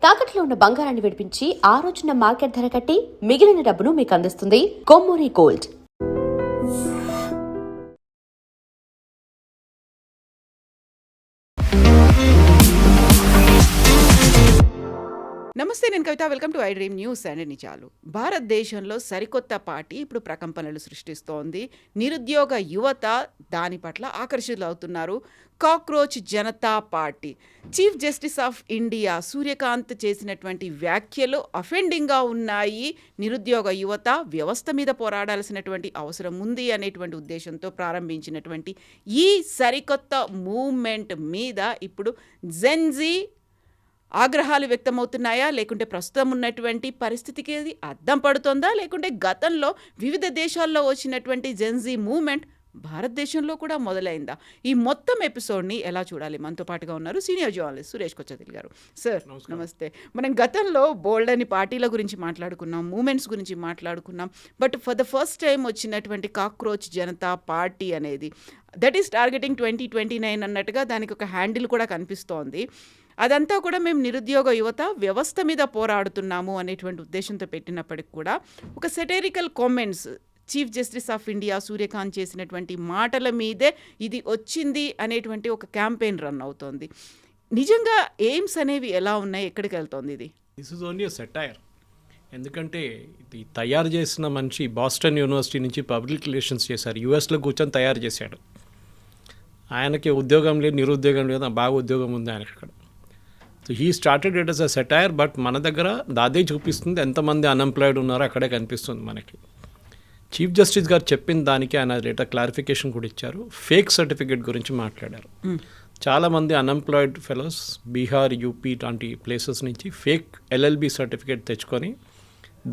తాకట్లో ఉన్న బంగారాన్ని విడిపించి ఆ రోజున మార్కెట్ ధర కట్టి మిగిలిన డబ్బును మీకు అందిస్తుంది కొమ్మూరి గోల్డ్. నమస్తే, నేను Kavitha. Welcome to I dream news and నిజాలు. భారతదేశంలో సరికొత్త పార్టీ ఇప్పుడు ప్రకంపనలు సృష్టిస్తోంది. నిరుద్యోగ యువత దాని పట్ల ఆకర్షితులవుతున్నారు. Cockroach Janata party. Chief justice of India Surya Kant చేసినటువంటి వ్యాఖ్యలు అఫెండింగ్గా ఉన్నాయి. నిరుద్యోగ యువత వ్యవస్థ మీద పోరాడాల్సినటువంటి అవసరం ఉంది అనేటువంటి ఉద్దేశంతో ప్రారంభించినటువంటి ఈ సరికొత్త మూవ్మెంట్ మీద ఇప్పుడు జెన్జీ ఆగ్రహాలు వ్యక్తమవుతున్నాయా, లేకుంటే ప్రస్తుతం ఉన్నటువంటి పరిస్థితికి అది అద్దం పడుతుందా, లేకుంటే గతంలో వివిధ దేశాల్లో వచ్చినటువంటి జెన్జీ మూవ్మెంట్ భారతదేశంలో కూడా మొదలైందా? ఈ మొత్తం ఎపిసోడ్ని ఎలా చూడాలి? మనతో పాటుగా ఉన్నారు సీనియర్ జర్నలిస్ట్ సురేష్ కొచ్చతిల్ గారు. సార్ నమస్తే. మనం గతంలో బోల్డ్ అని పార్టీల గురించి మాట్లాడుకున్నాం, మూమెంట్స్ గురించి మాట్లాడుకున్నాం. But for the first time వచ్చినటువంటి కాక్రోచ్ జనతా పార్టీ అనేది దట్ ఈస్ టార్గెటింగ్ 2029 అన్నట్టుగా దానికి ఒక హ్యాండిల్ కూడా కనిపిస్తోంది. అదంతా కూడా మేము నిరుద్యోగ యువత వ్యవస్థ మీద పోరాడుతున్నాము అనేటువంటి ఉద్దేశంతో పెట్టినప్పటికి కూడా ఒక satirical comments chief justice of India Surya Kant చేసినటువంటి మాటల మీదే ఇది వచ్చింది అనేటువంటి ఒక క్యాంపెయిన్ రన్ అవుతోంది. నిజంగా ఎయిమ్స్ అనేవి ఎలా ఉన్నాయి, ఎక్కడికి వెళ్తోంది ఇది? This is only a satire. ఎందుకంటే ఇది తయారు చేసిన మనిషి బాస్టన్ యూనివర్సిటీ నుంచి పబ్లిక్ రిలేషన్స్ చేశారు, యూఎస్లో కూర్చొని తయారు చేశాడు. ఆయనకి ఉద్యోగం లేదు, నిరుద్యోగం లేదు, బాగా ఉద్యోగం ఉంది ఆయనకి అక్కడ. So he started it as a satire. But మన దగ్గర అదే చూపిస్తుంది, ఎంతమంది అన్ఎంప్లాయిడ్ ఉన్నారో అక్కడే కనిపిస్తుంది మనకి. చీఫ్ జస్టిస్ గారు చెప్పిన దానికి ఆయన లేటర్ క్లారిఫికేషన్ కూడా ఇచ్చారు. ఫేక్ సర్టిఫికేట్ గురించి మాట్లాడారు. చాలామంది అన్ఎంప్లాయిడ్ ఫెలోస్ బీహార్, యూపీ లాంటి ప్లేసెస్ నుంచి ఫేక్ ఎల్ఎల్బి సర్టిఫికేట్ తెచ్చుకొని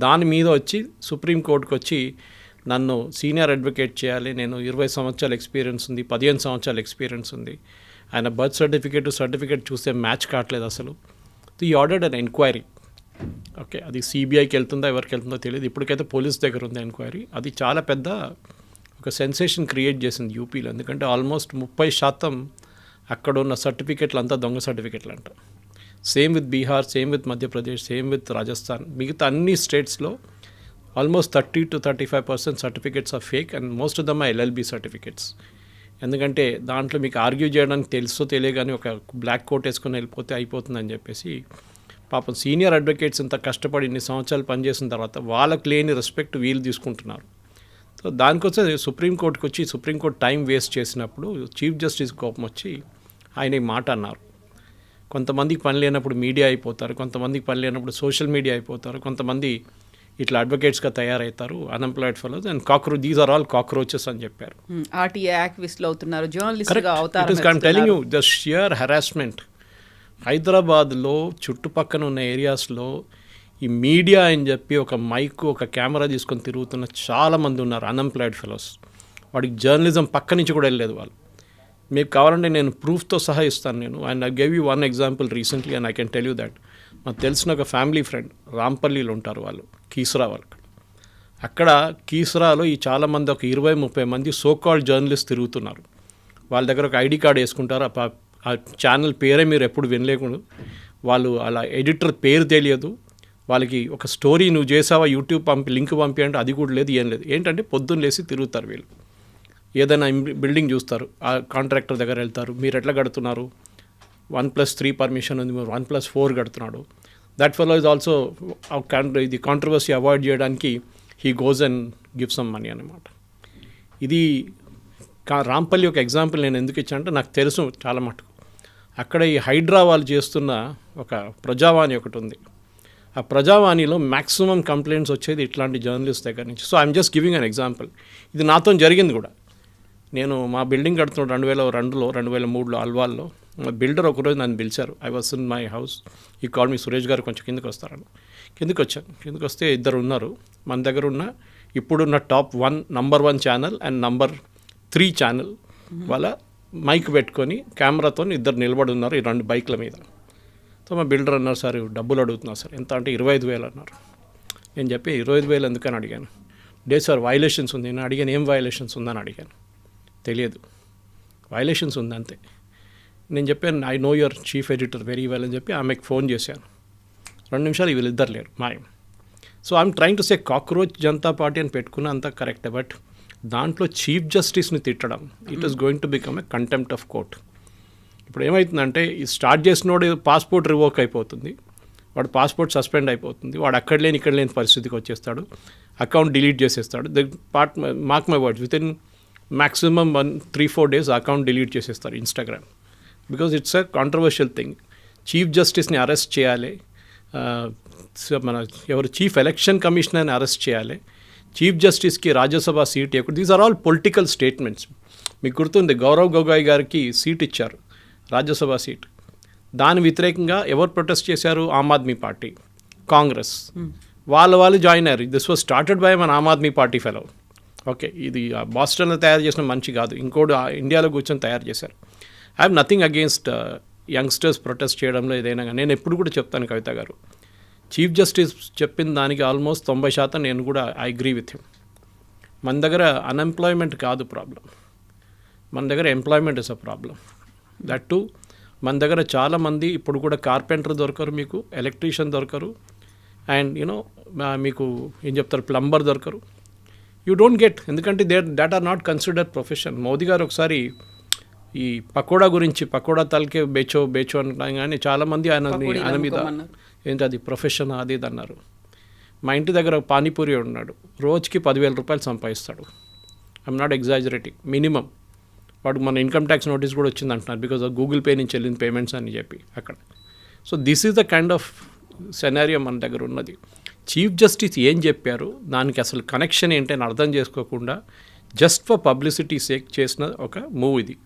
దాని మీద వచ్చి సుప్రీంకోర్టుకు వచ్చి నన్ను సీనియర్ అడ్వకేట్ చేయాలి, నేను 20 సంవత్సరాల ఎక్స్పీరియన్స్ ఉంది, 15 సంవత్సరాల ఎక్స్పీరియన్స్ ఉంది, ఆయన బర్త్ సర్టిఫికేట్ చూస్తే మ్యాచ్ కావట్లేదు అసలు. ఈ ఆర్డర్డ్ అన్ ఎంక్వైరీ. ఓకే, అది సిబిఐకి వెళ్తుందో ఎవరికి వెళ్తుందో తెలియదు. ఇప్పటికైతే పోలీస్ దగ్గర ఉంది ఎంక్వైరీ. అది చాలా పెద్ద ఒక సెన్సేషన్ క్రియేట్ చేసింది యూపీలో. ఎందుకంటే ఆల్మోస్ట్ 30% అక్కడ ఉన్న సర్టిఫికెట్లు అంతా దొంగ సర్టిఫికెట్లు అంట. Same with Bihar, same with Madhya Pradesh, same with Rajasthan. మిగతా అన్ని స్టేట్స్లో almost 30 to 35% certificates are fake and most of them are LLB certificates. ఎందుకంటే దాంట్లో మీకు ఆర్గ్యూ చేయడానికి తెలుసో తెలియగానే ఒక బ్లాక్ కోట్ వేసుకొని వెళ్ళిపోతే అయిపోతుందని చెప్పేసి పాపం సీనియర్ అడ్వకేట్స్ ఇంత కష్టపడి ఇన్ని సంవత్సరాలు పనిచేసిన తర్వాత వాళ్ళకి లేని రెస్పెక్ట్ వీళ్ళు తీసుకుంటున్నారు. సో దానికోసం సుప్రీంకోర్టుకు వచ్చి సుప్రీంకోర్టు టైం వేస్ట్ చేసినప్పుడు చీఫ్ జస్టిస్ కోపం వచ్చి ఆయన ఈ మాట అన్నారు. కొంతమందికి పని లేనప్పుడు మీడియా అయిపోతారు, కొంతమందికి పని లేనప్పుడు సోషల్ మీడియా అయిపోతారు, కొంతమంది ఇట్లా అడ్వకేట్స్గా తయారవుతారు unemployed fellows and cockroach, these are all cockroaches అని చెప్పారు. ఆర్టీఐ యాక్టివిస్టులు అవుతున్నారు, జర్నలిస్టులుగా అవుతారు. I'm telling you the sheer harassment. హైదరాబాద్లో చుట్టుపక్కల ఉన్న ఏరియాస్లో ఈ మీడియా అని చెప్పి ఒక మైక్, ఒక కెమెరా తీసుకొని తిరుగుతున్న చాలామంది ఉన్నారు అన్ఎంప్లాయిడ్ ఫెలోస్. వాడికి జర్నలిజం పక్క నుంచి కూడా వెళ్ళలేదు వాళ్ళు. మీకు కావాలంటే నేను ప్రూఫ్తో సహా ఇస్తాను నేను. And I gave you one example recently and I can tell you that. నాకు తెలిసిన ఒక ఫ్యామిలీ ఫ్రెండ్ రాంపల్లిలో ఉంటారు వాళ్ళు, కీసరా వాళ్ళు. అక్కడ కీసరాలో ఈ చాలామంది ఒక 20-30 మంది సోకాల్డ్ జర్నలిస్ట్ తిరుగుతున్నారు. వాళ్ళ దగ్గర ఒక ఐడి కార్డ్ వేసుకుంటారు. ఆ ఛానల్ పేరే మీరు ఎప్పుడు వినలేకుండా, వాళ్ళు అలా ఎడిటర్ పేరు తెలియదు వాళ్ళకి. ఒక స్టోరీ నువ్వు చేసావా యూట్యూబ్ లింక్ పంపి అంటే అది కూడా లేదు, ఏం లేదు. ఏంటంటే పొద్దున్న లేసి తిరుగుతారు వీళ్ళు. ఏదైనా బిల్డింగ్ చూస్తారు, ఆ కాంట్రాక్టర్ దగ్గర వెళ్తారు, మీరు ఎట్లా కడుతున్నారు, 1+3 పర్మిషన్ ఉంది, మీరు 1+4 కడుతున్నాడు. దట్ ఫెలో ఇస్ ఆల్సో ఇది కాంట్రవర్సీ అవాయిడ్ చేయడానికి he goes and give some money అన్నమాట. ఇది రాంపల్లి ఒక ఎగ్జాంపుల్ నేను ఎందుకు ఇచ్చానంటే నాకు తెలుసు చాలా మటుకు. అక్కడ ఈ హైడ్రా వాళ్ళు చేస్తున్న ఒక ప్రజావాణి ఒకటి ఉంది. ఆ ప్రజావాణిలో మ్యాక్సిమం కంప్లైంట్స్ వచ్చేది ఇట్లాంటి జర్నలిస్ట్ దగ్గర నుంచి. So I'm just giving an example. ఇది నాతో జరిగింది కూడా. నేను మా బిల్డింగ్ కడుతున్నాడు 2002లో 2003లో అల్వాల్లో. మా బిల్డర్ ఒకరోజు నన్ను పిలిచారు. I was in my house. ఈ కాల్ మీ సురేష్ గారు కొంచెం కిందకి వస్తారని. కిందకి వచ్చాను. కిందకి వస్తే ఇద్దరు ఉన్నారు. మన దగ్గర ఉన్న ఇప్పుడున్న top 1 number 1 channel and number 3 channel వాళ్ళ మైక్ పెట్టుకొని కెమెరాతో ఇద్దరు నిలబడి ఉన్నారు ఈ 2 బైక్ల మీద. సో మా బిల్డర్ అన్నారు, సార్ డబ్బులు అడుగుతున్నారు సార్. ఎంత అంటే 25,000 అన్నారు. నేను చెప్పి 25,000 ఎందుకని అడిగాను. సార్ వైలేషన్స్ ఉంది. నేను అడిగాను, ఏం వైలేషన్స్ ఉందని అడిగాను. తెలియదు, వైలేషన్స్ ఉంది అంతే. నేను చెప్పాను, I know your chief editor very well అని చెప్పి ఆమెకు ఫోన్ చేశాను. 2 నిమిషాలు వీళ్ళిద్దరు లేరు మాయం. So I'm trying to say cockroach Janata party అని పెట్టుకున్న అంతా కరెక్టే, బట్ దాంట్లో చీఫ్ జస్టిస్ని తిట్టడం it is going to become a contempt of court. ఇప్పుడు ఏమవుతుందంటే ఈ స్టార్ట్ చేసినోడు పాస్పోర్ట్ రివోక్ అయిపోతుంది, వాడు పాస్పోర్ట్ సస్పెండ్ అయిపోతుంది, వాడు అక్కడ లేని ఇక్కడ లేని పరిస్థితికి వచ్చేస్తాడు, అకౌంట్ డిలీట్ చేసేస్తాడు. Mark my words, within maximum 3-4 days account delete చేసేస్తారు Instagram, because it's a controversial thing. Chief జస్టిస్ని అరెస్ట్ చేయాలి, మన ఎవరు చీఫ్ ఎలక్షన్ కమిషనర్ని అరెస్ట్ చేయాలి, చీఫ్ జస్టిస్కి రాజ్యసభ సీట్ ఇవ్వకూడదు. These are all political statements. మీకు గుర్తుంది గౌరవ్ గొగోయ్ గారికి సీట్ ఇచ్చారు, రాజ్యసభ సీట్. దాని వ్యతిరేకంగా ఎవరు ప్రొటెస్ట్ చేశారు? ఆమ్ ఆద్మీ పార్టీ, కాంగ్రెస్, వాళ్ళు జాయిన్ అయ్యారు. దిస్ వాజ్ స్టార్టెడ్ బై మన ఆమ్ ఆద్మీ పార్టీ ఫెలో. ఓకే, ఇది బాస్టన్లో తయారు చేసిన మంచి కాదు, ఇంకోటి ఇండియాలో కూర్చొని తయారు చేశారు. I have nothing against youngsters protest చేయడంలో ఏదైనా. నేను ఎప్పుడు కూడా చెప్తాను కవిత గారు, చీఫ్ జస్టిస్ చెప్పిన దానికి ఆల్మోస్ట్ 90% నేను కూడా ఐ అగ్రీ విత్ హిమ్. మన దగ్గర అన్ఎంప్లాయ్మెంట్ కాదు ప్రాబ్లం, మన దగ్గర employment is a problem. That to మన దగ్గర చాలామంది ఇప్పుడు కూడా కార్పెంటర్ దొరకరు, మీకు ఎలక్ట్రీషియన్ దొరకరు, అండ్ యూనో మీకు ఏం చెప్తారు ప్లంబర్ దొరకరు. యూ డోంట్ గెట్, ఎందుకంటే that are not considered profession. Modi garu ఒకసారి ఈ పకోడా గురించి, పకోడా తలకే బేచో అంటున్నాం, కానీ చాలామంది ఆయన మీద ఏంటి అది ప్రొఫెషన్ అది ఇది అన్నారు. మా ఇంటి దగ్గర పానీపూరి ఉన్నాడు, రోజుకి 10,000 రూపాయలు సంపాదిస్తాడు. I'm not exaggerating, minimum. వాడు మన ఇన్కమ్ ట్యాక్స్ నోటీస్ కూడా వచ్చింది అంటున్నారు, బికాజ్ ఆఫ్ గూగుల్ పే నుంచి వెళ్ళిన పేమెంట్స్ అని చెప్పి అక్కడ. So this is the kind of scenario మన దగ్గర ఉన్నది. చీఫ్ జస్టిస్ ఏం చెప్పారు, దానికి అసలు కనెక్షన్ ఏంటని అర్థం చేసుకోకుండా జస్ట్ ఫర్ పబ్లిసిటీ సేక్ చేసిన ఒక మూవ్ ఇది.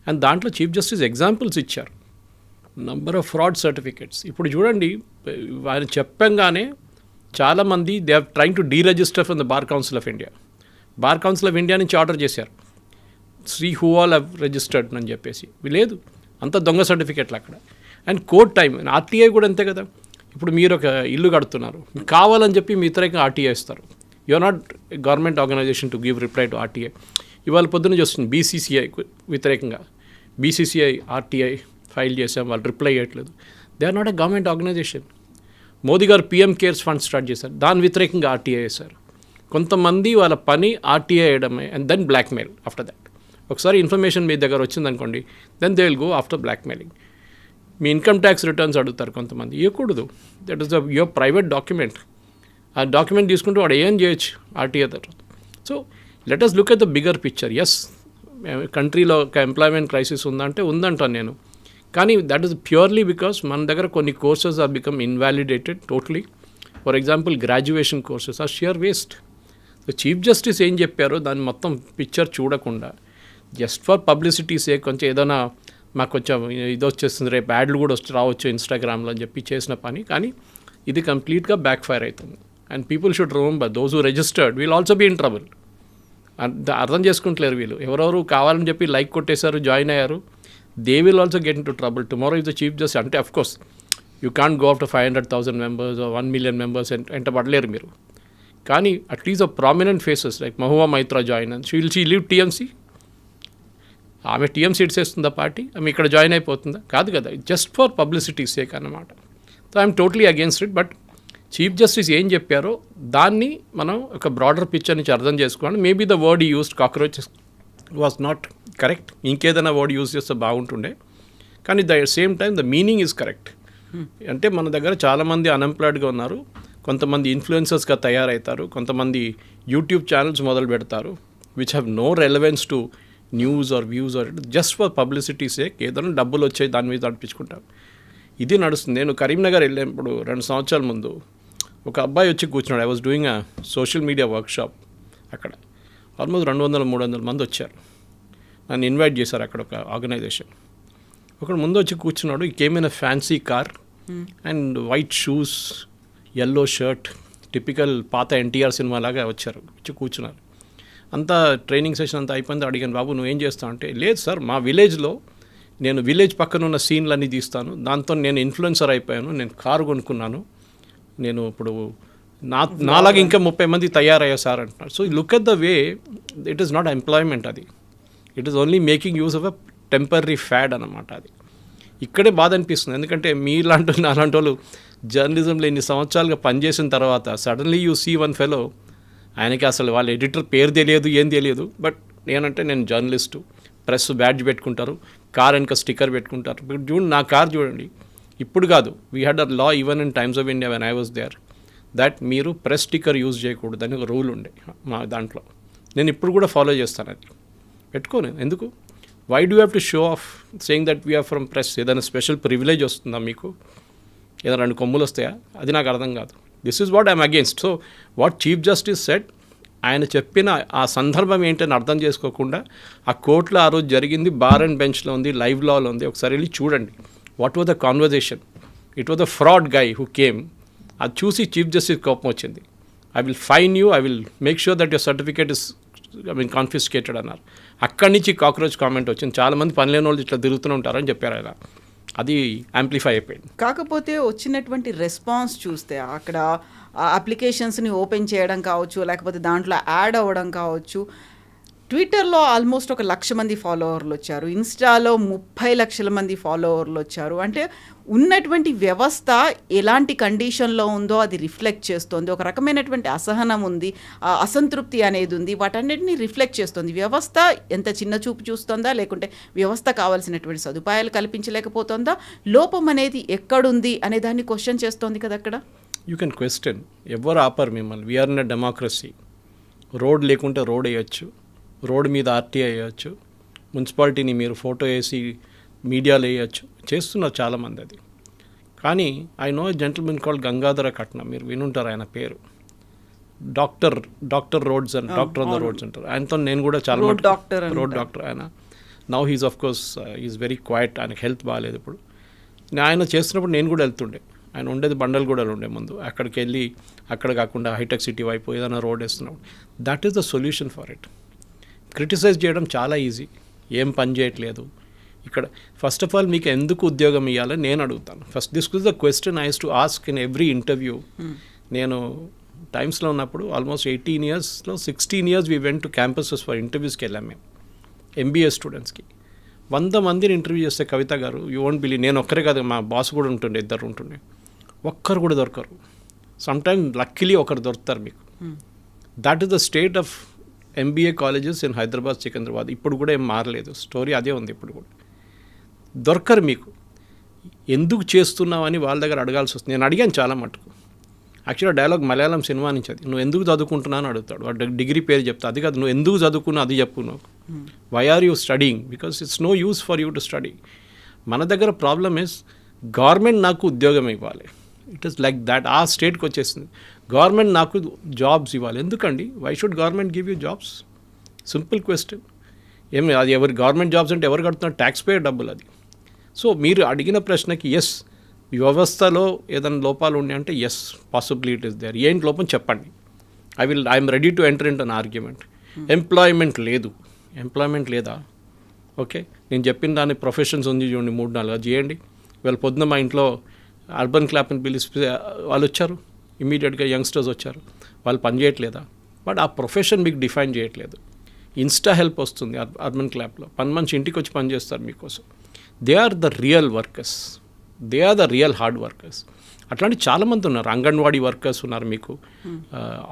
అండ్ దాంట్లో చీఫ్ జస్టిస్ ఎగ్జాంపుల్స్ ఇచ్చారు, నంబర్ ఆఫ్ ఫ్రాడ్ సర్టిఫికేట్స్. ఇప్పుడు చూడండి, ఆయన చెప్పంగానే చాలామంది they are trying to deregister from the bar council of India. Bar council of India నుంచి ఆర్డర్ చేశారు, శ్రీ హూ ఆల్ హ్యావ్ రిజిస్టర్డ్ అని చెప్పేసి. లేదు, అంత దొంగ సర్టిఫికేట్లు అక్కడ. అండ్ కోర్ట్ టైం, ఆర్టీఐ కూడా అంతే కదా. ఇప్పుడు మీరు ఒక ఇల్లు కడుతున్నారు, కావాలని చెప్పి మీ ఇతరంగా ఆర్టీఐ ఇస్తారు. You are not government organisation to give reply to RTI. ఇవాళ పొద్దున్న చూస్తుంది బీసీసీఐ వ్యతిరేకంగా, బీసీసీఐ ఆర్టీఐ ఫైల్ చేసాం, వాళ్ళు రిప్లై చేయట్లేదు. They are not a government organisation. Modi garu PM cares fund start చేశారు, దాని వ్యతిరేకంగా ఆర్టీఐ వేశారు. కొంతమంది వాళ్ళ పని ఆర్టీఐ వేయడమే, and then blackmail after that. ఒకసారి ఇన్ఫర్మేషన్ మీ దగ్గర వచ్చిందనుకోండి, then they will go after blackmailing. మీ ఇన్కమ్ ట్యాక్స్ రిటర్న్స్ అడుగుతారు కొంతమంది, ఇవ్వకూడదు. That is your private document. ఆ డాక్యుమెంట్ తీసుకుంటూ వాడు ఏం చేయొచ్చు ఆర్టీఐ తర్వాత. So let us look at the bigger picture. Yes, కంట్రీలో ఒక ఎంప్లాయ్మెంట్ క్రైసిస్ ఉందంటే ఉందంటాను నేను, కానీ దట్ ఈస్ ప్యూర్లీ బికాస్ మన దగ్గర కొన్ని courses are become invalidated totally. For example graduation courses are sheer waste. So chief justice ఏం చెప్పారో దాన్ని మొత్తం పిక్చర్ చూడకుండా జస్ట్ ఫర్ పబ్లిసిటీ సే కొంచెం ఏదైనా మాకు కొంచెం ఇది వచ్చేస్తుంది, రేపు యాడ్లు కూడా రావచ్చు ఇన్స్టాగ్రామ్లో అని చెప్పి చేసిన పని. కానీ ఇది కంప్లీట్గా బ్యాక్ ఫైర్ అవుతుంది. And people should remember those who registered will also be in trouble. అర్థం చేసుకుంటలేరు వీళ్ళు. ఎవరెవరు కావాలని చెప్పి లైక్ కొట్టేశారు, జాయిన్ అయ్యారు, they will also get into trouble tomorrow if the chief justice. అంటే of course you can't go after 500,000 members or 1 million members ఎంట పడలేరు మీరు. కానీ at least prominent faces like Mahua Maitra join and she leave TMC. ఆమె TMC ఇడ్సేస్తుందా party, ఆమె ఇక్కడ join అయిపోతుందా? కాదు కదా, జస్ట్ ఫర్ పబ్లిసిటీ సేక్ అన్నమాట. So I'm totally against it. But chief justice ఏం చెప్పారో దాన్ని మనం ఒక బ్రాడర్ పిక్చర్ నుంచి అర్థం చేసుకోవాలి. Maybe the word used cockroaches was not correct, ఇంకేదైనా వర్డ్ యూజ్ చేస్తే బాగుంటుండే. కానీ the same time the meaning is correct. అంటే మన దగ్గర చాలామంది అన్ఎంప్లాయిడ్గా ఉన్నారు, కొంతమంది ఇన్ఫ్లుయెన్సర్స్గా తయారవుతారు, కొంతమంది యూట్యూబ్ ఛానల్స్ మొదలు పెడతారు which have no relevance to news or views are just for publicity sake. ఏదైనా డబ్బులు వచ్చాయి దాని మీద నడిపించుకుంటారు. ఇది నడుస్తుంది. నేను కరీంనగర్ వెళ్ళినప్పుడు 2 సంవత్సరాల ముందు ఒక అబ్బాయి వచ్చి కూర్చున్నాడు. I was doing a social media workshop. అక్కడ ఆల్మోస్ట్ 200-300 మంది వచ్చారు. నన్ను ఇన్వైట్ చేశారు అక్కడ ఒక ఆర్గనైజేషన్. ఒకడు ముందు వచ్చి కూర్చున్నాడు. ఈ came in a fancy car and white shoes, yellow shirt, typical పాత ఎన్టీఆర్ సినిమా లాగా వచ్చారు, వచ్చి కూర్చున్నారు. అంతా ట్రైనింగ్ సెషన్ అంతా అయిపోయింది. అడిగాను, బాబు నువ్వేం చేస్తావు అంటే, లేదు సార్ మా విలేజ్లో నేను విలేజ్ పక్కన ఉన్న సీన్లన్నీ తీస్తాను, దాంతో నేను ఇన్ఫ్లుయెన్సర్ అయిపోయాను, నేను కారు కొనుక్కున్నాను, నేను ఇప్పుడు నాలాగా ఇంకా 30 మంది తయారయ్యా సార్ అంటున్నారు. So look at the way it is not employment, అది it is only making use of a temporary fad అన్నమాట. అది ఇక్కడే బాధ అనిపిస్తుంది. ఎందుకంటే మీలాంటి నాలాంటి వాళ్ళు జర్నలిజంలో ఇన్ని సంవత్సరాలుగా పనిచేసిన తర్వాత suddenly you see one fellow, ఆయనకి అసలు వాళ్ళ ఎడిటర్ పేరు తెలియదు, ఏం తెలియదు. బట్ నేను జర్నలిస్టు, ప్రెస్ బ్యాడ్జ్ పెట్టుకుంటారు, కార్ వెనక స్టిక్కర్ పెట్టుకుంటారు. చూడండి నా కార్ చూడండి, ఇప్పుడు కాదు, we had a law even in Times of India when I was there that మీరు ప్రెస్ స్టిక్కర్ యూజ్ చేయకూడదు అని ఒక రూల్ ఉండే మా దాంట్లో. నేను ఇప్పుడు కూడా ఫాలో చేస్తాను, అది పెట్టుకోను. ఎందుకు? Why do have to show off saying that we are from press? ఏదైనా స్పెషల్ ప్రివిలేజ్ వస్తుందా మీకు? ఏదైనా 2 కొమ్ములు వస్తాయా? అది నాకు అర్థం కాదు. This is what I'm against. So what chief justice said, ఆయన చెప్పిన ఆ సందర్భం ఏంటని అర్థం చేసుకోకుండా ఆ కోర్టులో ఆ రోజు జరిగింది బార్ అండ్ బెంచ్లో ఉంది, లైవ్ లాలో ఉంది, ఒకసారి వెళ్ళి చూడండి. What was the conversation? It was the fraud guy who came. అది చూసి చీఫ్ జస్టిస్ కోపం వచ్చింది. I will fine you, I will make sure that your certificate is confiscated అన్నారు. అక్కడి నుంచి కాక్రోచ్ కామెంట్ వచ్చింది. చాలామంది పనిలేని వాళ్ళు ఇట్లా తిరుగుతూనే ఉంటారని చెప్పారు ఆయన. అది యాంప్లిఫై అయిపోయింది. కాకపోతే వచ్చినటువంటి రెస్పాన్స్ చూస్తే అక్కడ అప్లికేషన్స్ని ఓపెన్ చేయడం కావచ్చు, లేకపోతే దాంట్లో యాడ్ అవ్వడం కావచ్చు. ట్విట్టర్లో ఆల్మోస్ట్ 1 లక్ష మంది ఫాలోవర్లు వచ్చారు, ఇన్స్టాలో 30 లక్షల మంది ఫాలోవర్లు వచ్చారు. అంటే ఉన్నటువంటి వ్యవస్థ ఎలాంటి కండిషన్లో ఉందో అది రిఫ్లెక్ట్ చేస్తుంది. ఒక రకమైనటువంటి అసహనం ఉంది, అసంతృప్తి అనేది ఉంది, వాటన్నిటిని రిఫ్లెక్ట్ చేస్తుంది. వ్యవస్థ ఎంత చిన్న చూపు చూస్తుందా, లేకుంటే వ్యవస్థ కావాల్సినటువంటి సదుపాయాలు కల్పించలేకపోతుందా, లోపం అనేది ఎక్కడుంది అనే దాన్ని క్వశ్చన్ చేస్తోంది కదా అక్కడ. యూ కెన్ క్వశ్చన్, ఎవరు ఆపరు మిమ్మల్ని. We are in a democracy. Road లేకుంటే రోడ్ వేయచ్చు, రోడ్ మీద ఆర్టీఐ వేయచ్చు, మున్సిపాలిటీని మీరు ఫోటో వేసి మీడియాలో వేయచ్చు, చేస్తున్నారు చాలామంది అది. కానీ I know gentlemen called Gangadhar Katnam, మీరు వినుంటారు ఆయన పేరు. Doctor roads and doctor on the roads అంటారు. ఆయనతో నేను కూడా చాలా రోడ్ డాక్టర్ ఆయన. Now he's of course is very quite, ఆయనకు హెల్త్ బాగాలేదు ఇప్పుడు. ఆయన చేస్తున్నప్పుడు నేను కూడా వెళ్తుండే. ఆయన ఉండేది బండలగూడలో ఉండే ముందు. అక్కడికి వెళ్ళి అక్కడ కాకుండా హైటెక్ సిటీ వైపు ఏదైనా రోడ్ వేస్తున్నాడు. That is the solution for it. Criticise చేయడం చాలా ఈజీ, ఏం పని చేయట్లేదు ఇక్కడ. ఫస్ట్ ఆఫ్ ఆల్ మీకు ఎందుకు ఉద్యోగం ఇవ్వాలని నేను అడుగుతాను. First this is the question I use to ask in every interview. నేను టైమ్స్లో ఉన్నప్పుడు ఆల్మోస్ట్ 18 yearsలో 16 years we went to campuses for ఇంటర్వ్యూస్కి వెళ్ళాం మేము, ఎంబీఏ స్టూడెంట్స్కి. 100 మందిని ఇంటర్వ్యూ చేస్తే కవిత గారు, యూ వోంట్ బిలీవ్, నేను ఒక్కరే కాదు, మా బాస్ కూడా ఉంటుండే, 2 ఉంటుండే, ఒక్కరు కూడా దొరకరు. సమ్టైమ్ లక్కీలీ ఒకరు దొరుకుతారు మీకు. That is the state of MBA colleges in Hyderabad, Secunderabad. ఇప్పుడు కూడా ఏం మారలేదు, స్టోరీ అదే ఉంది. ఇప్పుడు కూడా దొరకరు మీకు. ఎందుకు చేస్తున్నావు అని వాళ్ళ దగ్గర అడగాల్సి వస్తుంది. నేను అడిగాను చాలా మటుకు. యాక్చువల్గా డైలాగ్ మలయాళం సినిమా నుంచి అది. నువ్వు ఎందుకు చదువుకుంటున్నావు అని అడుగుతాడు. వాడు డిగ్రీ పేరు చెప్తా, అది కాదు, నువ్వు ఎందుకు చదువుకున్నావు అది చెప్పు. నువ్వు why are you studying? Because it's no use for you to study. మన దగ్గర ప్రాబ్లమ్ ఇస్ గవర్నమెంట్ నాకు ఉద్యోగం ఇవ్వాలి. It is like that. ఆ స్టేట్కి వచ్చేసింది. గవర్నమెంట్ నాకు జాబ్స్ ఇవ్వాలి. ఎందుకండి? Why should government give you jobs? Simple question. ఏమి అది ఎవరి గవర్నమెంట్ జాబ్స్ అంటే ఎవరు కడుతున్నారు? ట్యాక్స్ పేయర్ డబ్బులు అది. సో మీరు అడిగిన ప్రశ్నకి ఎస్, వ్యవస్థలో ఏదైనా లోపాలు ఉన్నాయి అంటే yes, possibility it is there. ఏంటి లోపం చెప్పండి. I'm ready to enter in an argument. Employment లేదు, ఎంప్లాయ్మెంట్ లేదా? ఓకే, నేను చెప్పిన దాని ప్రొఫెషన్స్ ఉంది చూడండి, 3-4 అది చేయండి. వీళ్ళ పొద్దున మా ఇంట్లో అర్బన్ క్లాప్ని పిలిస్తే వాళ్ళు వచ్చారు, ఇమీడియట్గా యంగ్స్టర్స్ వచ్చారు. వాళ్ళు పని చేయట్లేదా? బట్ ఆ ప్రొఫెషన్ మీకు డిఫైన్ చేయట్లేదు. ఇన్స్టా హెల్ప్ వస్తుంది అర్బన్ క్లాప్లో, పని మనిషి ఇంటికి వచ్చి పని చేస్తారు మీకోసం. They are the real workers, they are the real hard workers. అట్లాంటి చాలామంది ఉన్నారు. అంగన్వాడీ వర్కర్స్ ఉన్నారు మీకు,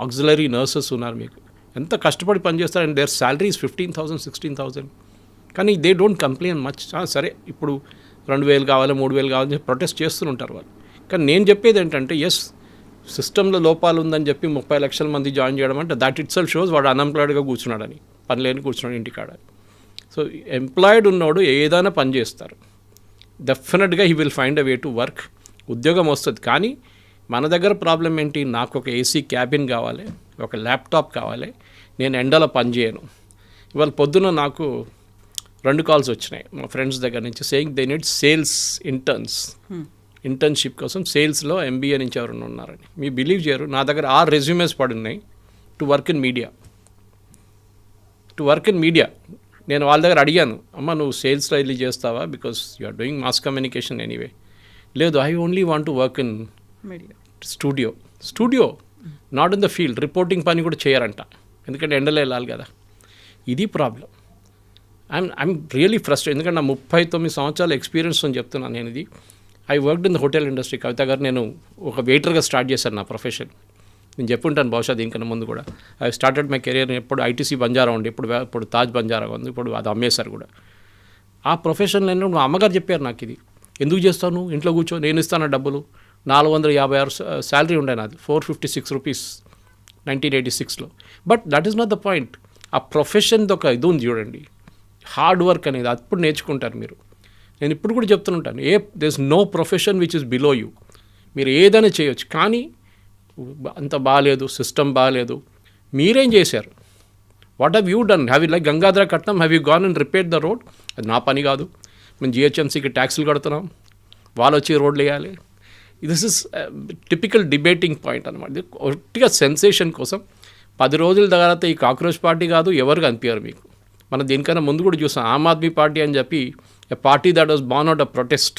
ఆక్సిలరీ నర్సెస్ ఉన్నారు మీకు. ఎంత కష్టపడి పనిచేస్తారు. And their salaries 15,000, 16,000. కానీ దే డోంట్ కంప్లైన్ మచ్. సరే ఇప్పుడు 2,000 కావాలి, 3,000 కావాలని చెప్పి ప్రొటెస్ట్ చేస్తుంటారు వాళ్ళు. కానీ నేను చెప్పేది ఏంటంటే ఎస్, సిస్టంలో లోపాలు ఉందని చెప్పి 30 లక్షల మంది జాయిన్ చేయడం అంటే దట్ ఇట్ సెల్ఫ్ షోస్ వాడు అన్ఎంప్లాయిడ్గా కూర్చున్నాడని, పని లేని కూర్చున్నాడు ఇంటికాడ. సో ఎంప్లాయిడ్ ఉన్నోడు ఏదైనా పని చేస్తారు. డెఫినెట్గా he will find a way to work. ఉద్యోగం వస్తుంది. కానీ మన దగ్గర ప్రాబ్లం ఏంటి? నాకు ఒక ఏసీ క్యాబిన్ కావాలి, ఒక ల్యాప్టాప్ కావాలి, నేను ఎండలో పని చేయను. ఇవాళ పొద్దున నాకు 2 calls వచ్చినాయి మా ఫ్రెండ్స్ దగ్గర నుంచి, saying they need sales interns, internship కోసం సేల్స్లో ఎంబీఏ నుంచి ఎవరైనా ఉన్నారని. మీ బిలీవ్ చేయరు, నా దగ్గర 6 రెజ్యూమేస్ పడున్నాయి టు వర్క్ ఇన్ మీడియా. నేను వాళ్ళ దగ్గర అడిగాను, అమ్మ నువ్వు సేల్స్లో వెళ్ళి చేస్తావా? Because you are doing mass communication anyway. లేదు, I only want to work in studio, not in the field. Reporting పని కూడా చేయరంట, ఎందుకంటే ఎండలో వెళ్ళాలి కదా. ఇది ప్రాబ్లం. I'm really frustrate. ఎందుకంటే నా 39 సంవత్సరాల ఎక్స్పీరియన్స్ అని చెప్తున్నాను నేను ఇది. I worked in the hotel industry. Kavitha గారు, నేను ఒక వెయిటర్గా స్టార్ట్ చేశాను నా ప్రొఫెషన్. నేను చెప్పుంటాను బహుశా దీనికన్నా ముందు కూడా. ఐ స్టార్టెడ్ మై కెరియర్ ఎప్పుడు ఐటీసీ బంజారా ఉండి, ఇప్పుడు తాజ్ బంజారా ఉంది, ఇప్పుడు అది అమ్మేశారు కూడా. ఆ ప్రొఫెషన్లో మా అమ్మగారు చెప్పారు నాకు, ఇది ఎందుకు చేస్తాను, ఇంట్లో కూర్చో, నేను ఇస్తాను డబ్బులు. 456 శాలరీ ఉండే నాది, 456 రూపీస్ 1986లో. But that is not the point. ఆ ప్రొఫెషన్ది ఒక ఇది ఉంది చూడండి, హార్డ్ వర్క్ అనేది, అప్పుడు నేర్చుకుంటారు మీరు. నేను ఇప్పుడు కూడా చెప్తుంటాను, there is no profession which is below you. మీరు ఏదైనా చేయొచ్చు, కానీ అంత బాగాలేదు, సిస్టమ్ బాగాలేదు. మీరేం చేశారు? What have you done? Have you like గంగాధర కట్నం, have you gone and repair the road? అది నా పని కాదు. మేము జిహెచ్ఎంసీకి ట్యాక్సులు కడుతున్నాం, వాళ్ళు వచ్చి రోడ్లు వేయాలి. This is typical debating point అనమాట. ఒట్టిగా సెన్సేషన్ కోసం 10 రోజుల తర్వాత ఈ కాక్రోచ్ పార్టీ కాదు, ఎవరు కనిపించారు మీకు. మనం దీనికన్నా ముందు కూడా చూసాం, ఆమ్ ఆద్మీ పార్టీ అని చెప్పి, a party that was born out a protest.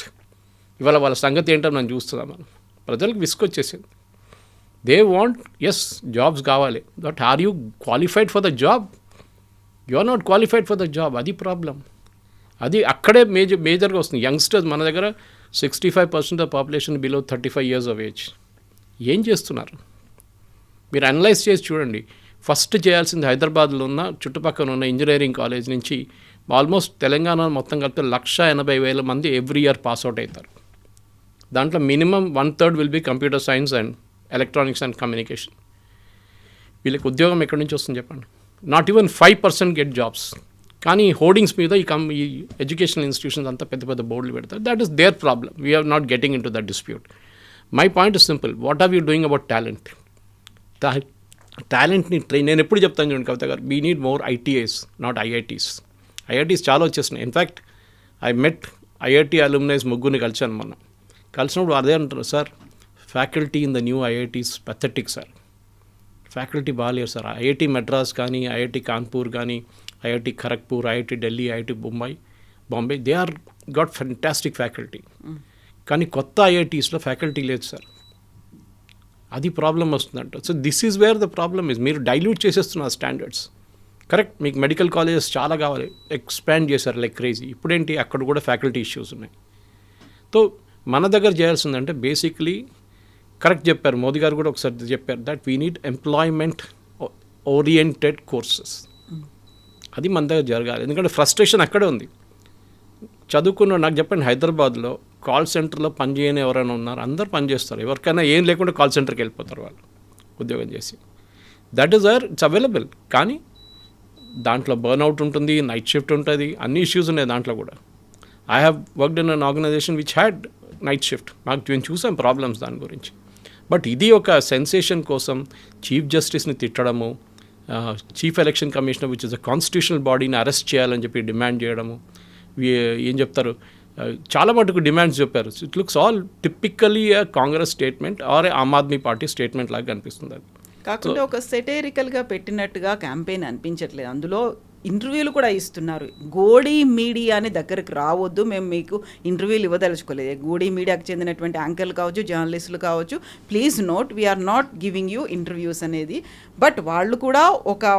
ఇవాళ వాళ్ళ సంగతి ఏంటో మనం చూస్తున్నాం. మనం ప్రజలకు విసుకొచ్చేసింది. దే వాంట్, ఎస్ జాబ్స్ కావాలి, but are you qualified for the job? You are not qualified for the job. అది ప్రాబ్లం. అది అక్కడే మేజర్గా వస్తుంది. యంగ్స్టర్స్ మన దగ్గర 65% of population below 35 years of age. ఏం చేస్తున్నారు మీరు? అనలైజ్ చేసి చూడండి. ఫస్ట్ చేయాల్సింది, హైదరాబాద్లో ఉన్న చుట్టుపక్కల ఉన్న ఇంజనీరింగ్ కాలేజ్ నుంచి ఆల్మోస్ట్ తెలంగాణ మొత్తం కలిపితే 180,000 మంది ఎవ్రీ ఇయర్ పాస్అవుట్ అవుతారు. దాంట్లో minimum 1/3 will be computer science and electronics and communication. వీళ్ళకి ఉద్యోగం ఎక్కడి నుంచి వస్తుంది చెప్పండి? Not even 5% get jobs. కానీ హోర్డింగ్స్ మీద ఈ ఎడ్యుకేషనల్ ఇన్స్టిట్యూషన్స్ అంతా పెద్ద పెద్ద బోర్డులు పెడతారు. That is there problem. We are not getting into that dispute. My point is simple. What are you doing about talent? టాలెంట్ని నేను ఎప్పుడు చెప్తాను చూడండి కవిత గారు, we need more ITIs, not IITs. IITs చాలా వచ్చేస్తున్నాయి. In fact I met IIT alumnis ముగ్గురిని కలిసాను మొన్న. కలిసినప్పుడు అదే అంటారు, sir faculty in the new IITs pathetic sir. Faculty బాగాలేరు సార్. ఐఐటీ మెడ్రాస్ కానీ, ఐఐటీ కాన్పూర్ కానీ, IIT Kharagpur, IIT Delhi, IIT Bombay, they are got fantastic faculty. కానీ కొత్త ఐఐటీస్లో ఫ్యాకల్టీ లేదు సార్. అది ప్రాబ్లం వస్తుందంట. So this is where the problem is. మీరు డైల్యూట్ చేసేస్తున్నారు స్టాండర్డ్స్. కరెక్ట్, మీకు మెడికల్ కాలేజెస్ చాలా కావాలి, ఎక్స్పాండ్ చేశారు లైక్ క్రేజీ. ఇప్పుడేంటి, అక్కడ కూడా ఫ్యాకల్టీ ఇష్యూస్ ఉన్నాయి. సో మన దగ్గర చేయాల్సిందంటే బేసిక్లీ, కరెక్ట్ చెప్పారు మోదీ గారు కూడా ఒకసారి చెప్పారు, that we need employment oriented courses. అది మన దగ్గర జరగాలి. ఎందుకంటే ఫ్రస్ట్రేషన్ అక్కడే ఉంది. చదువుకున్న, నాకు చెప్పండి, హైదరాబాద్లో కాల్ సెంటర్లో పనిచేయని ఎవరైనా ఉన్నారు? అందరు పనిచేస్తారు. ఎవరికైనా ఏం లేకుండా కాల్ సెంటర్కి వెళ్ళిపోతారు వాళ్ళు ఉద్యోగం చేసి. That is it's available. కానీ దాంట్లో బర్న్అవుట్ ఉంటుంది, నైట్ షిఫ్ట్ ఉంటుంది, అన్ని ఇష్యూస్ ఉన్నాయి దాంట్లో కూడా. I have worked in an organisation which had night shift. మేము చూసాం ప్రాబ్లమ్స్ దాని గురించి. బట్ ఇది ఒక సెన్సేషన్ కోసం చీఫ్ జస్టిస్ని తిట్టడము, chief election commissioner which is a constitutional బాడీని అరెస్ట్ చేయాలని చెప్పి డిమాండ్ చేయడము. ఏం చెప్తారు, చాలా మటుకు డిమాండ్స్ చెప్పారు. It looks all typically Congress statement or Aam Aadmi party statement లాగా కనిపిస్తుంది. అది కాకుండా ఒక సెటైరికల్గా పెట్టినట్టుగా క్యాంపెయిన్ అనిపించట్లేదు. అందులో ఇంటర్వ్యూలు కూడా ఇస్తున్నారు. గోడీ మీడియాని దగ్గరికి రావద్దు, మేము మీకు ఇంటర్వ్యూలు ఇవ్వదలుచుకోలేదు. గోడీ మీడియాకి చెందినటువంటి యాంకర్లు కావచ్చు, జర్నలిస్టులు కావచ్చు, please note we are not giving you interviews అనేది. బట్ వాళ్ళు కూడా ఒక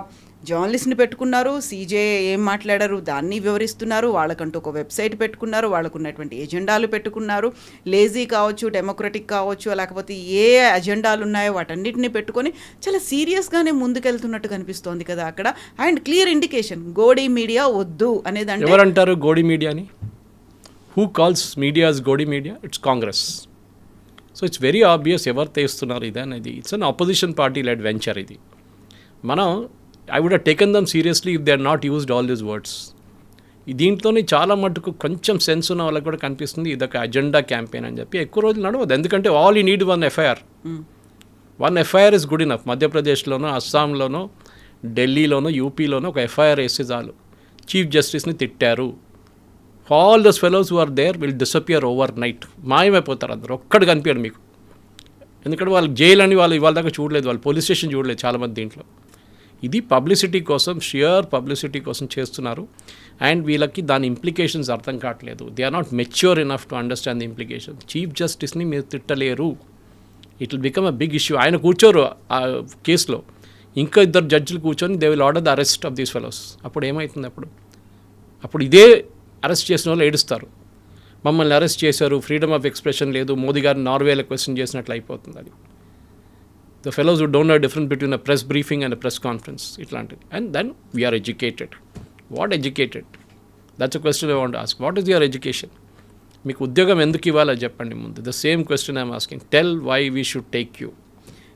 జర్నలిస్ట్ని పెట్టుకున్నారు, సీజే ఏం మాట్లాడారు దాన్ని వివరిస్తున్నారు, వాళ్ళకంటూ ఒక వెబ్సైట్ పెట్టుకున్నారు, వాళ్ళకు ఉన్నటువంటి ఎజెండాలు పెట్టుకున్నారు. లేజీ కావచ్చు, డెమోక్రటిక్ కావచ్చు, లేకపోతే ఏ అజెండాలు ఉన్నాయో వాటన్నిటిని పెట్టుకొని చాలా సీరియస్గానే ముందుకెళ్తున్నట్టు కనిపిస్తోంది కదా అక్కడ. And clear indication, Godi media వద్దు అనేది. ఎవరంటారు గోడీ మీడియాని? Who calls media as Godi media? It's Congress. So it's very obvious ఎవరు తెస్తున్నారు ఇది అనేది. It's an opposition party led venture ఇది. మనం I would have taken them seriously if they had not used all these words. దీంట్లోనే చాలా మటుకు కొంచెం సెన్స్ ఉన్న వాళ్ళకి కూడా కనిపిస్తుంది ఇదొక అజెండా క్యాంపెయిన్ అని చెప్పి. ఎక్కువ రోజులు నడవదు, ఎందుకంటే all you need one FIR. One FIR is good enough. మధ్యప్రదేశ్లోనో, అస్సాంలోనో, ఢిల్లీలోనో, యూపీలోనో ఒక ఎఫ్ఐఆర్ వేస్తే చాలు. చీఫ్ జస్టిస్ని తిట్టారు, all those fellows who are there will disappear overnight. మాయమైపోతారు అందరు, ఒక్కడు కనిపించడు మీకు. ఎందుకంటే వాళ్ళకి జైలు అని వాళ్ళు ఇవాళ దాకా చూడలేదు, వాళ్ళు పోలీస్ స్టేషన్ చూడలేదు చాలామంది. దీంట్లో ఇది పబ్లిసిటీ కోసం, షియర్ పబ్లిసిటీ కోసం చేస్తున్నారు. అండ్ వీళ్ళకి దాని ఇంప్లికేషన్స్ అర్థం కావట్లేదు. They are not mature enough to understand the implication. Chief జస్టిస్ని మీరు తిట్టలేరు, it will become a big issue. ఆయన కూర్చోరు ఆ కేసులో, ఇంకా 2 జడ్జిలు కూర్చొని they will order the arrest of these fellows. అప్పుడు ఏమవుతుంది? అప్పుడు అప్పుడు ఇదే అరెస్ట్ చేసిన వాళ్ళు ఏడుస్తారు, మమ్మల్ని అరెస్ట్ చేశారు, ఫ్రీడమ్ ఆఫ్ ఎక్స్ప్రెషన్ లేదు, మోదీ గారిని నార్వేలో క్వశ్చన్ చేసినట్లు అయిపోతుంది. అది the fellows who don't know difference between a press briefing and a press conference ఇట్లాంటిది. And then we're educated. What educated? That's a question I want ask. What is your education? మీకు ఉద్యోగం ఎందుకు ఇవ్వాలో చెప్పండి ముందు. The same question I'm asking. Tell why we should take you.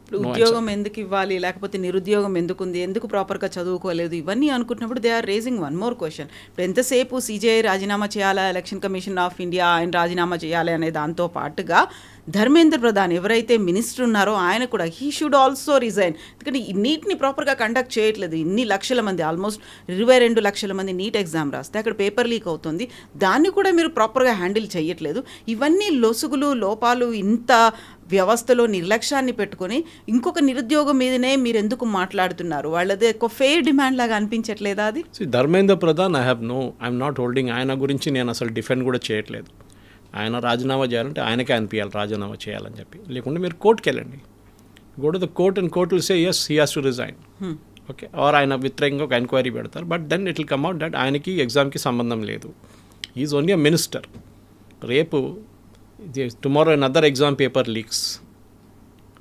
ఇప్పుడు ఉద్యోగం ఎందుకు ఇవ్వాలి, లేకపోతే నిరుద్యోగం ఎందుకు ఉంది, ఎందుకు ప్రాపర్గా చదువుకోలేదు, ఇవన్నీ అనుకుంటున్నప్పుడు they are raising one more question. ఇప్పుడు ఎంతసేపు సిజేఐ రాజీనామా చేయాలా, ఎలక్షన్ కమిషన్ ఆఫ్ ఇండియా ఆయన రాజీనామా చేయాలి అనే దాంతో పాటుగా ధర్మేంద్ర ప్రధాన్ ఎవరైతే మినిస్టర్ ఉన్నారో ఆయన కూడా హీ షుడ్ ఆల్సో రిజైన్. ఎందుకంటే ఈ నీట్ని ప్రాపర్గా కండక్ట్ చేయట్లేదు. ఇన్ని లక్షల మంది, ఆల్మోస్ట్ 22 లక్షల మంది నీట్ ఎగ్జామ్ రాస్తే అక్కడ పేపర్ లీక్ అవుతుంది, దాన్ని కూడా మీరు ప్రాపర్గా హ్యాండిల్ చేయట్లేదు. ఇవన్నీ లొసుగులు, లోపాలు, ఇంత వ్యవస్థలో నిర్లక్ష్యాన్ని పెట్టుకొని ఇంకొక నిరుద్యోగం మీదనే మీరు ఎందుకు మాట్లాడుతున్నారు? వాళ్ళది ఎక్కువ ఫెయిర్ డిమాండ్ లాగా అనిపించట్లేదా అది? Dharmendra Pradhan I'm not holding. ఆయన గురించి నేను అసలు డిఫెండ్ కూడా చేయట్లేదు. ఆయన రాజీనామా చేయాలంటే ఆయనకే అనిపించాలి రాజీనామా చేయాలని చెప్పి. లేకుంటే మీరు కోర్టుకి వెళ్ళండి, go to the court and court will say yes he has to resign. Okay, or ఆయన వ్యతిరేకంగా ఒక ఎంక్వైరీ పెడతారు. But then it will come out that ఆయనకి ఎగ్జామ్కి సంబంధం లేదు. Is only a minister. రేపు tomorrow another exam paper leaks,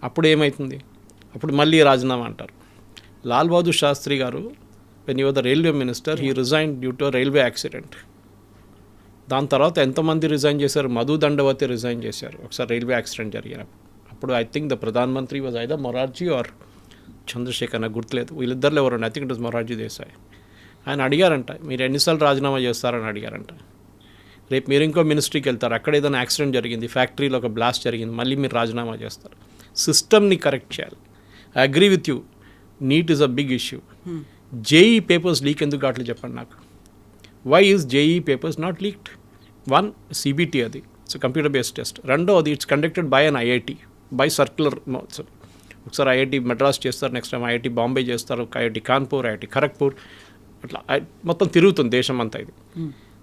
అప్పుడు ఏమవుతుంది? అప్పుడు మళ్ళీ రాజీనామా అంటారు. లాల్ బహదూర్ శాస్త్రి గారు when you the railway minister he resign due to railway accident. దాని తర్వాత ఎంతమంది రిజైన్ చేశారు? మధు దండవతి రిజైన్ చేశారు ఒకసారి రైల్వే యాక్సిడెంట్ జరిగినప్పుడు. అప్పుడు I think the pradhan mantri was either Morarji or Chandrashekhar, నాకు గుర్తులేదు, వీళ్ళిద్దరిలో ఎవరండి. I think it was Morarji Desai. ఆయన అడిగారంట, మీరు ఎన్నిసార్లు రాజీనామా చేస్తారని అడిగారంట. రేపు మీరు ఇంకో మినిస్ట్రీకి వెళ్తారు, అక్కడ ఏదైనా యాక్సిడెంట్ జరిగింది, ఫ్యాక్టరీలో ఒక బ్లాస్ట్ జరిగింది, మళ్ళీ మీరు రాజీనామా చేస్తారు. సిస్టమ్ని కరెక్ట్ చేయాలి. I agree with you, NEET is a big issue. JEE papers leak ఎందుకు కావట్లేదు చెప్పండి నాకు. Why is JEE papers not leaked? One, CBT, అది ఇట్స్ కంప్యూటర్ బేస్డ్ టెస్ట్. రెండోది it's conducted by an IIT by circular. ఒకసారి IIT Madras చేస్తారు, next time IIT Bombay చేస్తారు, IIT Kanpur, IIT Kharagpur, అట్లా మొత్తం తిరుగుతుంది దేశం అంతా ఇది.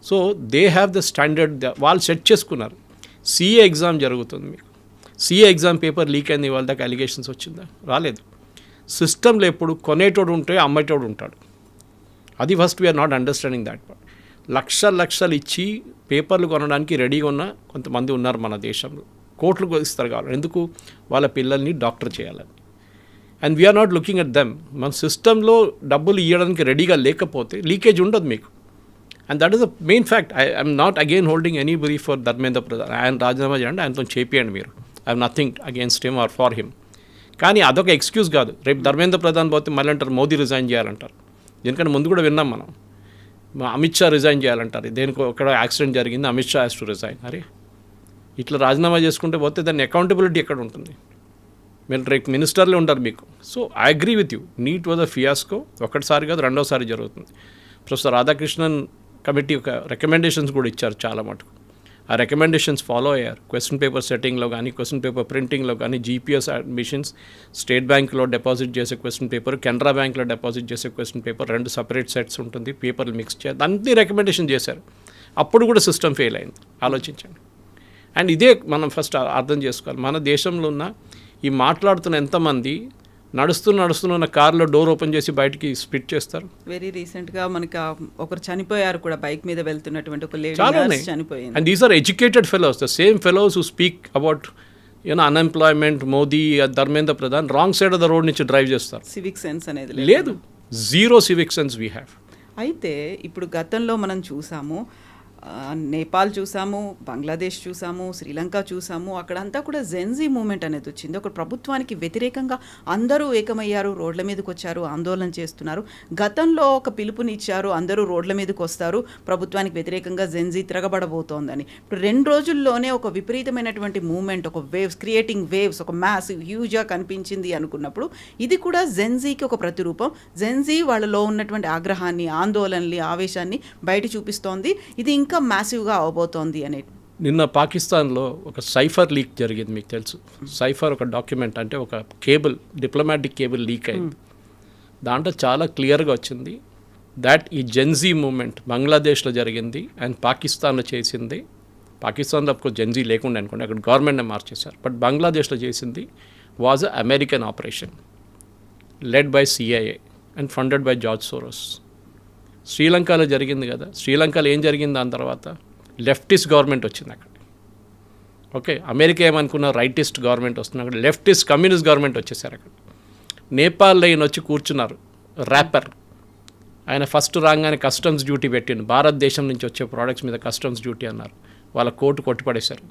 So they have the standard, వాళ్ళు సెట్ చేసుకున్నారు. సిఏ ఎగ్జామ్ జరుగుతుంది మీకు, సిఏ ఎగ్జామ్ పేపర్ లీక్ అయింది, వాళ్ళ దాకా అలిగేషన్స్ వచ్చిందా? రాలేదు. సిస్టంలో ఎప్పుడు కొనేటోడు ఉంటే అమ్మేటోడు ఉంటాడు. అది first we are not understanding that part. లక్షలు ఇచ్చి పేపర్లు కొనడానికి రెడీగా ఉన్న కొంతమంది ఉన్నారు మన దేశంలో. కోట్లు ఇస్తారు కావాలి, ఎందుకు? వాళ్ళ పిల్లల్ని డాక్టర్ చేయాలని. And we are not looking at them. మన సిస్టంలో డబ్బులు ఇవ్వడానికి రెడీగా లేకపోతే లీకేజ్ ఉండదు మీకు. And that is the main fact. I'm not again holding any brief for Dharmendra Pradhan. ఆయన రాజీనామా చేయండి, ఆయనతో చేపియండి మీరు. I have nothing against him or for him. కానీ అదొక ఎక్స్క్యూజ్ కాదు. రేపు ధర్మేంద్ర ప్రధాన్ పోతే మళ్ళీ అంటారు మోదీ రిజైన్ చేయాలంటారు. దీనికంటే ముందు కూడా విన్నాం మనం, అమిత్ షా రిజైన్ చేయాలంటారు. దేనికో ఒక యాక్సిడెంట్ జరిగింది, Amit Shah has to resign. అరే ఇట్లా రాజీనామా చేసుకుంటే పోతే దాన్ని అకౌంటబిలిటీ ఎక్కడ ఉంటుంది? మీరు రేపు మినిస్టర్లే ఉంటారు మీకు. So I agree with you, NEET was a fiasco. ఒకటిసారి కాదు, రెండోసారి జరుగుతుంది. ప్రొఫెసర్ రాధాకృష్ణన్ కమిటీ ఒక రికమెండేషన్స్ కూడా ఇచ్చారు చాలా మటుకు. ఆ రికమెండేషన్స్ ఫాలో అయ్యారు. క్వశ్చన్ పేపర్ సెట్టింగ్లో కానీ, క్వశ్చన్ పేపర్ ప్రింటింగ్లో కానీ, జీపీఎస్ అడ్మిషన్స్, స్టేట్ బ్యాంక్లో డిపాజిట్ చేసే క్వశ్చన్ పేపర్, కెనరా బ్యాంక్లో డిపాజిట్ చేసే క్వశ్చన్ పేపర్, 2 సపరేట్ సెట్స్ ఉంటుంది, పేపర్లు మిక్స్ చేయాలి, అన్ని రికమెండేషన్ చేశారు. అప్పుడు కూడా సిస్టమ్ ఫెయిల్ అయింది. ఆలోచించండి. అండ్ ఇదే మనం ఫస్ట్ అర్థం చేసుకోవాలి. మన దేశంలో ఉన్న ఈ మాట్లాడుతున్న ఎంతమంది నడుస్తున్న కార్లో డోర్ ఓపెన్ చేసి బయటికి స్పిట్ చేస్తారు. వెరీ రీసెంట్గా మనకి ఒకరు చనిపోయారు కూడా, బైక్ మీద వెళ్తున్నటువంటి ఒక లేడీ చనిపోయింది. And these are educated fellows, the same fellows who speak about unemployment, Modi, Dharmendra Pradhan wrong side of the road నుంచి డ్రైవ్ చేస్తారు. సివిక్ సెన్స్ అనేది లేదు, zero civic sense we have. అయితే ఇప్పుడు గతంలో మనం చూసాము, నేపాల్ చూసాము, బంగ్లాదేశ్ చూసాము, శ్రీలంక చూసాము. అక్కడంతా కూడా జెన్జీ మూమెంట్ అనేది వచ్చింది. ఒక ప్రభుత్వానికి వ్యతిరేకంగా అందరూ ఏకమయ్యారు, రోడ్ల మీదకి వచ్చారు, ఆందోళన చేస్తున్నారు. గతంలో ఒక పిలుపునిచ్చారు, అందరూ రోడ్ల మీదకి వస్తారు, ప్రభుత్వానికి వ్యతిరేకంగా జెన్జీ తిరగబడబోతోందని. ఇప్పుడు 2 రోజుల్లోనే ఒక విపరీతమైనటువంటి మూమెంట్, ఒక వేవ్స్, క్రియేటింగ్ వేవ్స్, ఒక మ్యాసివ్ హ్యూజ్గా కనిపించింది అనుకున్నప్పుడు ఇది కూడా జెన్జీకి ఒక ప్రతిరూపం. జెన్జీ వాళ్ళలో ఉన్నటువంటి ఆగ్రహాన్ని, ఆందోళనని, ఆవేశాన్ని బయట చూపిస్తోంది. ఇది ఇంకా మ్యాసివ్గా అవబోతోంది అనే. నిన్న పాకిస్తాన్లో ఒక సైఫర్ లీక్ జరిగింది, మీకు తెలుసు. సైఫర్ ఒక డాక్యుమెంట్, అంటే ఒక కేబుల్, డిప్లొమాటిక్ కేబుల్ లీక్ అయింది. దాంట్లో చాలా క్లియర్గా వచ్చింది దాట్ ఈ జెన్జీ మూమెంట్ బంగ్లాదేశ్లో జరిగింది అండ్ పాకిస్తాన్లో చేసింది. పాకిస్తాన్లో అఫ్కోర్స్ జెన్జీ లేకుండా అనుకోండి, అక్కడ గవర్నమెంట్ని మార్చేశారు. బట్ బంగ్లాదేశ్లో చేసింది was a American operation led by CIA and funded by George Soros. శ్రీలంకలో జరిగింది కదా, శ్రీలంకలో ఏం జరిగింది దాని తర్వాత? లెఫ్టిస్ట్ గవర్నమెంట్ వచ్చింది అక్కడ. ఓకే, అమెరికా ఏమనుకున్న రైటిస్ట్ గవర్నమెంట్ వస్తుంది, అక్కడ లెఫ్టిస్ట్ కమ్యూనిస్ట్ గవర్నమెంట్ వచ్చేసారు అక్కడ. నేపాల్లో ఈయన వచ్చి కూర్చున్నారు, ర్యాపర్. ఆయన ఫస్ట్ రాగానే కస్టమ్స్ డ్యూటీ పెట్టిండు, భారతదేశం నుంచి వచ్చే ప్రోడక్ట్స్ మీద కస్టమ్స్ డ్యూటీ అన్నారు. వాళ్ళ కోర్టు కొట్టిపడేశారు.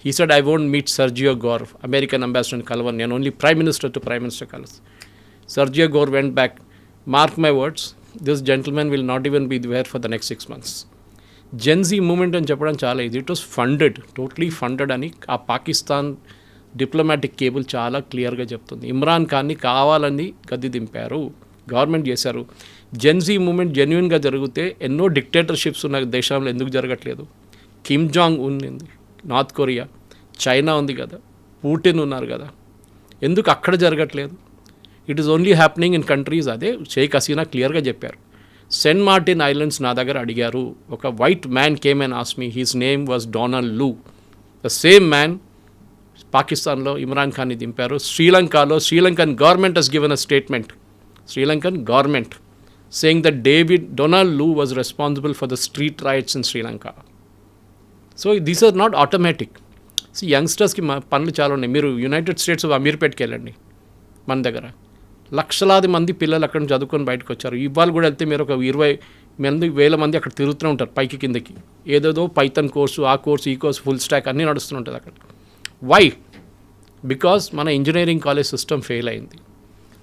He said I won't meet Sergio Gor, American అంబాసిడర్ని కలవను, నేను only prime minister to prime minister కలుసు. Sergio Gor went back, mark my words, this gentlemen will not even be there for the next 6 months. Gen Z movement అని చెప్పడం చాలా ఇది. It was funded, totally funded అని ఆ Pakistan diplomatic cable చాలా క్లియర్గా చెప్తుంది. ఇమ్రాన్ ఖాన్ని కావాలని గద్దె దింపారు, గవర్నమెంట్ చేశారు. జెన్జీ మూమెంట్ జెన్యున్గా జరిగితే ఎన్నో డిక్టేటర్షిప్స్ ఉన్న దేశంలో ఎందుకు జరగట్లేదు? కిమ్ జాంగ్ ఉంది, నార్త్ కొరియా, చైనా ఉంది కదా, పుటిన్ ఉన్నారు కదా, ఎందుకు అక్కడ జరగట్లేదు? It is only happening in countries. అదే షేక్ హసీనా క్లియర్గా చెప్పారు. సెయింట్ మార్టిన్ ఐలాండ్స్ నా దగ్గర అడిగారు, ఒక white man came and asked me, his name was Donald Lu. The same man పాకిస్తాన్లో ఇమ్రాన్ ఖాన్ని దింపారు. శ్రీలంకలో Sri Lankan government has given a statement, Sri Lankan government saying that Donald Lu was responsible for the street riots in Sri Lanka. So these are not automatic. See, యంగ్స్టర్స్కి పనులు చాలా ఉన్నాయి. మీరు United states of అమీర్పేట్కి వెళ్ళండి, మన దగ్గర లక్షలాది మంది పిల్లలు అక్కడ నుంచి చదువుకొని బయటకు వచ్చారు. ఇవాళ కూడా వెళ్తే మీరు ఒక 20,000 మంది అక్కడ తిరుగుతూ ఉంటారు పైకి కిందకి. ఏదేదో పైథాన్ కోర్సు, ఆ కోర్సు, ఈ కోర్సు, ఫుల్ స్టాక్ అన్నీ నడుస్తుంటుంది అక్కడ. వై? బికాస్ మన ఇంజనీరింగ్ కాలేజ్ సిస్టమ్ ఫెయిల్ అయింది.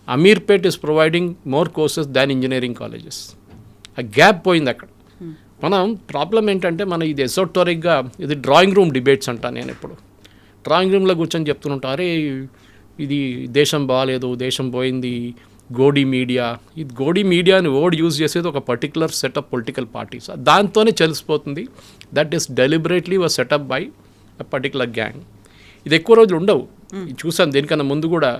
Ameerpet is providing more courses than engineering colleges. ఆ గ్యాప్ పోయింది అక్కడ. మనం ప్రాబ్లం ఏంటంటే మన ఇది ఎసోటోరిక్గా, ఇది డ్రాయింగ్ రూమ్ డిబేట్స్ అంటాను నేను ఎప్పుడు. డ్రాయింగ్ రూమ్లో కూర్చొని చెప్తుంటా, అరే ఇది దేశం బాగాలేదు, దేశం పోయింది, గోడీ మీడియా. ఇది గోడీ మీడియాని ఓడ్ యూజ్ చేసేది ఒక particular set of political parties. దాంతోనే తెలిసిపోతుంది that is deliberately was setup by a particular gang. ఇది ఎక్కువ రోజులు ఉండవు. చూసాను దీనికన్నా ముందు కూడా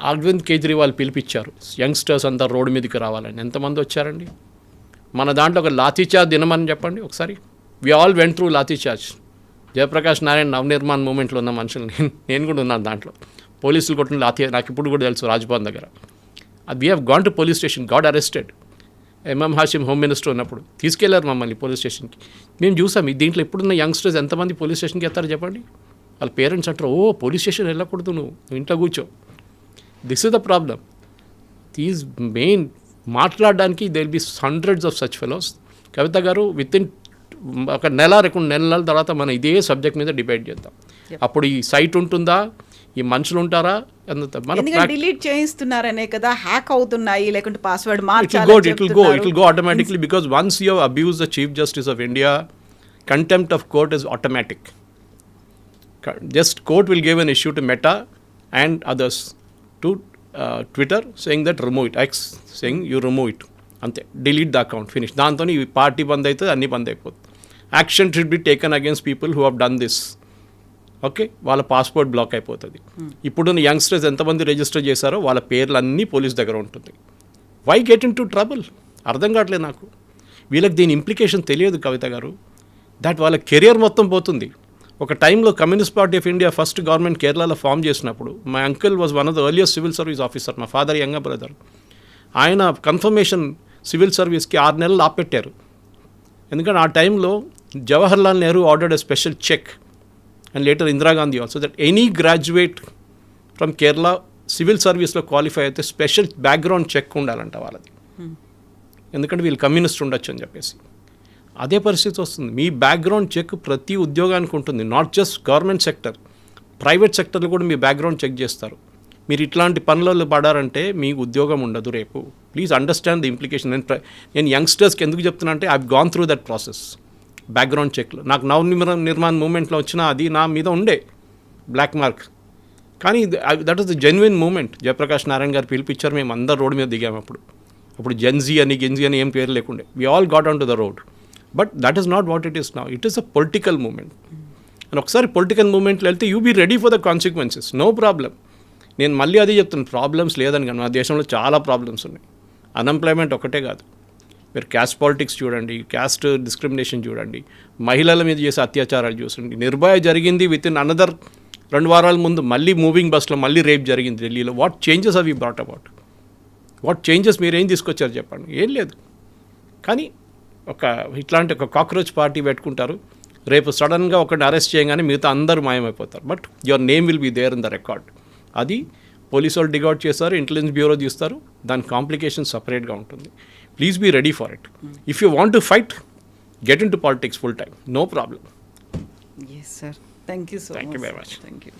అరవింద్ కేజ్రీవాల్ పిలిపించారు యంగ్స్టర్స్ అంతా రోడ్డు మీదకి రావాలని. ఎంతమంది వచ్చారండి? మన దాంట్లో ఒక లాఠీచార్జ్ దినమని చెప్పండి ఒకసారి. We all went through lathi charge. Jayaprakash Narayan Navnirman మూమెంట్లో ఉన్న మనుషులు నేను కూడా ఉన్నాను దాంట్లో. పోలీసులు కొట్టిన లాఠీ నాకు ఇప్పుడు కూడా తెలుసు, రాజ్భవన్ దగ్గర. We have gone to police station, got arrested. MM Hashim home minister ఉన్నప్పుడు తీసుకెళ్లారు మమ్మల్ని పోలీస్ స్టేషన్కి. మేము చూసాం దీంట్లో ఇప్పుడున్న యంగ్స్టర్స్ ఎంతమంది పోలీస్ స్టేషన్కి వెళ్తారో చెప్పండి. వాళ్ళ పేరెంట్స్ అంటారు, ఓ పోలీస్ స్టేషన్ వెళ్ళకూడదు, నువ్వు ఇంట్లో కూర్చో. This is the problem. These men మాట్లాడడానికి they will be hundreds of such fellows. Kavitha గారు వితిన్ ఒక 1-2 నెలల తర్వాత మనం ఇదే సబ్జెక్ట్ మీద డిబేట్ చేద్దాం. అప్పుడు ఈ సైట్ ఉంటుందా, ఈ మనుషులు ఉంటారా, డిలీట్ చేయిస్తున్నారనే కదా, హ్యాక్ అవుతున్నాయి, లేకుంటే password it will go automatically because once you have abused the Chief Justice of India, contempt of court is automatic. Just court will give an issue to Meta and others to Twitter saying that remove it, X saying you remove it, ante delete the account, finish. దాంతో ఈ party బంద్ అవుతుంది, అన్నీ బంద్ అయిపోతుంది. Action should be taken against people who have done this. Okay, వాళ్ళ passport black అయిపోతుంది. ఇప్పుడున్న youngsters ఎంతమంది register చేశారో వాళ్ళ పేర్లు అన్నీ పోలీస్ దగ్గర ఉంటుంది. Why get into trouble? అర్థం కావట్లేదు నాకు. వీళ్ళకి దీని ఇంప్లికేషన్ తెలియదు కవిత గారు. దట్ వాళ్ళ కెరియర్ మొత్తం పోతుంది. ఒక టైంలో communist party of India first government కేరళలో ఫామ్ చేసినప్పుడు my uncle was one of the earliest civil service officer, మా ఫాదర్ యంగర్ బ్రదర్. ఆయన కన్ఫర్మేషన్ సివిల్ సర్వీస్కి 6 నెలలు ఆపెట్టారు. ఎందుకంటే ఆ టైంలో Jawaharlal Nehru ordered a special check and later Indira Gandhi also that any graduate from Kerala civil సర్వీస్లో క్వాలిఫై అయితే స్పెషల్ బ్యాక్గ్రౌండ్ చెక్ ఉండాలంట వాళ్ళది. ఎందుకంటే వీళ్ళు కమ్యూనిస్ట్ ఉండొచ్చు అని చెప్పేసి. అదే పరిస్థితి వస్తుంది. మీ బ్యాక్గ్రౌండ్ చెక్ ప్రతి ఉద్యోగానికి ఉంటుంది, not just government sector, private సెక్టర్లో కూడా మీ బ్యాక్గ్రౌండ్ చెక్ చేస్తారు. మీరు ఇట్లాంటి పనులలో పడారంటే మీ ఉద్యోగం ఉండదు రేపు. Please understand the implication. నేను యంగ్స్టర్స్కి ఎందుకు చెప్తున్నా అంటే I gone through that process. Background చెక్లో నాకు నవనిర్మాణ్ మూమెంట్లో వచ్చిన అది నా మీద ఉండే బ్లాక్ మార్క్, కానీ that is the genuine movement. Jayaprakash Narayan గారు పిలిపించారు, మేము అందరు రోడ్డు మీద దిగాము. అప్పుడు జెన్జీ అని గెన్జీ అని ఏం పేరు లేకుండే. We all got onto the road. But that is not what it is now. It is a political movement. And ఒకసారి పొలిటికల్ మూమెంట్లో వెళ్తే you be ready for the consequences, no problem. నేను మళ్ళీ అదే చెప్తున్నాను, ప్రాబ్లమ్స్ లేదని. కానీ మన దేశంలో చాలా ప్రాబ్లమ్స్ ఉన్నాయి. అన్ఎంప్లాయ్మెంట్ ఒకటే కాదు, మీరు క్యాస్ట్ పాలిటిక్స్ చూడండి, క్యాస్ట్ డిస్క్రిమినేషన్ చూడండి, మహిళల మీద చేసే అత్యాచారాలు చూడండి. నిర్భయ జరిగింది, విత్ ఇన్ అనదర్ 2 వారాల ముందు మళ్ళీ మూవింగ్ బస్లో మళ్ళీ రేప్ జరిగింది ఢిల్లీలో. వాట్ చేంజెస్ అవి బ్రాట్ అబౌట్? వాట్ చేంజెస్ మీరేం తీసుకొచ్చారు చెప్పండి? ఏం లేదు. కానీ ఇట్లాంటి ఒక కాక్రోచ్ పార్టీ పెట్టుకుంటారు, రేపు సడన్గా ఒకరిని అరెస్ట్ చేయగానే మిగతా అందరూ మాయమైపోతారు. But your name will be there in the record. అది పోలీసు వాళ్ళు డిగౌట్ చేస్తారు, ఇంటెలిజెన్స్ బ్యూరో చూస్తారు, దాని కాంప్లికేషన్ సపరేట్గా ఉంటుంది. Please be ready for it. If you want to fight, get into politics full time, no problem. Yes sir, thank you so much. Thank you very much. Thank you.